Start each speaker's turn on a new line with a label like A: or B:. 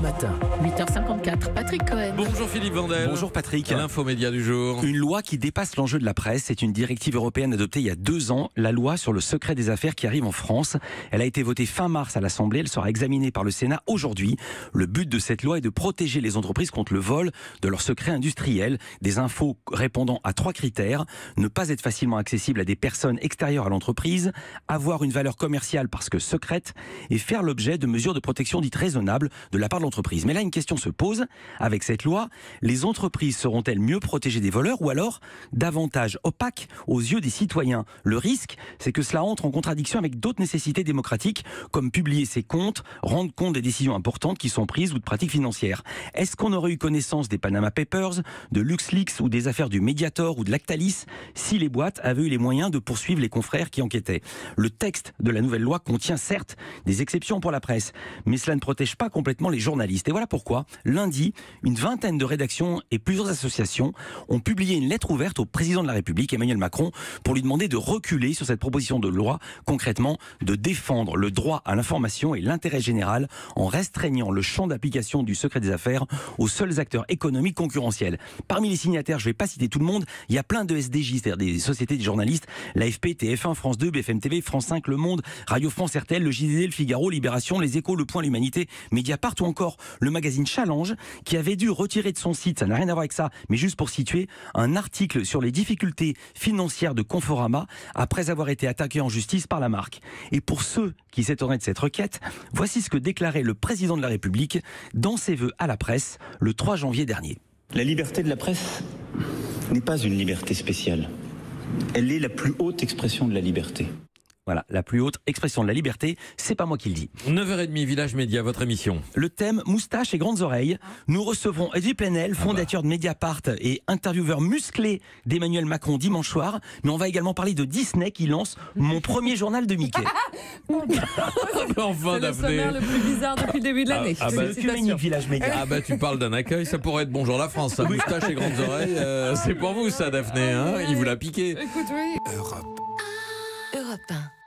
A: Europe Matin.
B: 8h54, Patrick Cohen.
C: Bonjour Philippe Vandel.
D: Bonjour Patrick.
C: L'infomédia du jour.
D: Une loi qui dépasse l'enjeu de la presse, c'est une directive européenne adoptée il y a 2 ans, la loi sur le secret des affaires qui arrive en France. Elle a été votée fin mars à l'Assemblée, elle sera examinée par le Sénat aujourd'hui. Le but de cette loi est de protéger les entreprises contre le vol de leurs secrets industriels, des infos répondant à 3 critères: ne pas être facilement accessible à des personnes extérieures à l'entreprise, avoir une valeur commerciale parce que secrète et faire l'objet de mesures de protection dites raisonnables de la part de l'entreprise. Mais là, une question se pose. Avec cette loi, les entreprises seront-elles mieux protégées des voleurs ou alors davantage opaques aux yeux des citoyens? Le risque, c'est que cela entre en contradiction avec d'autres nécessités démocratiques, comme publier ses comptes, rendre compte des décisions importantes qui sont prises ou de pratiques financières. Est-ce qu'on aurait eu connaissance des Panama Papers, de LuxLeaks ou des affaires du Mediator ou de Lactalis si les boîtes avaient eu les moyens de poursuivre les confrères qui enquêtaient? Le texte de la nouvelle loi contient certes des exceptions pour la presse, mais cela ne protège pas complètement les journalistes. Et voilà pourquoi, lundi, une vingtaine de rédactions et plusieurs associations ont publié une lettre ouverte au président de la République, Emmanuel Macron, pour lui demander de reculer sur cette proposition de loi, concrètement de défendre le droit à l'information et l'intérêt général en restreignant le champ d'application du secret des affaires aux seuls acteurs économiques concurrentiels. Parmi les signataires, je ne vais pas citer tout le monde, il y a plein de SDJ, c'est-à-dire des sociétés de journalistes, l'AFP, TF1, France 2, BFM TV, France 5, Le Monde, Radio France, RTL, le JDD, Le Figaro, Libération, Les Échos, Le Point, l'Humanité, Mediapart ou encore le magazine Challenge, qui avait dû retirer de son site, ça n'a rien à voir avec ça, mais juste pour situer, un article sur les difficultés financières de Conforama après avoir été attaqué en justice par la marque. Et pour ceux qui s'étonneraient de cette requête, voici ce que déclarait le président de la République dans ses vœux à la presse le 3 janvier dernier.
E: La liberté de la presse n'est pas une liberté spéciale. Elle est la plus haute expression de la liberté.
D: Voilà, la plus haute expression de la liberté, c'est pas moi qui le dis.
C: 9h30, Village Média, votre émission.
D: Le thème moustache et grandes oreilles. Nous recevrons Edwy Plenel, fondateur de Mediapart et intervieweur musclé d'Emmanuel Macron dimanche soir. Mais on va également parler de Disney qui lance Mon premier journal de Mickey.
C: Enfin,
B: C'est le
C: Daphné.
B: sommaire le plus bizarre depuis le début de l'année.
C: Ah bah,
B: Félicitations.
D: Village Média.
C: Ah bah tu parles d'un accueil, ça pourrait être Bonjour la France, ça, moustache et grandes oreilles, c'est pour vous ça Daphné, hein, il vous l'a piqué.
B: Écoute, oui.
A: Europe 1.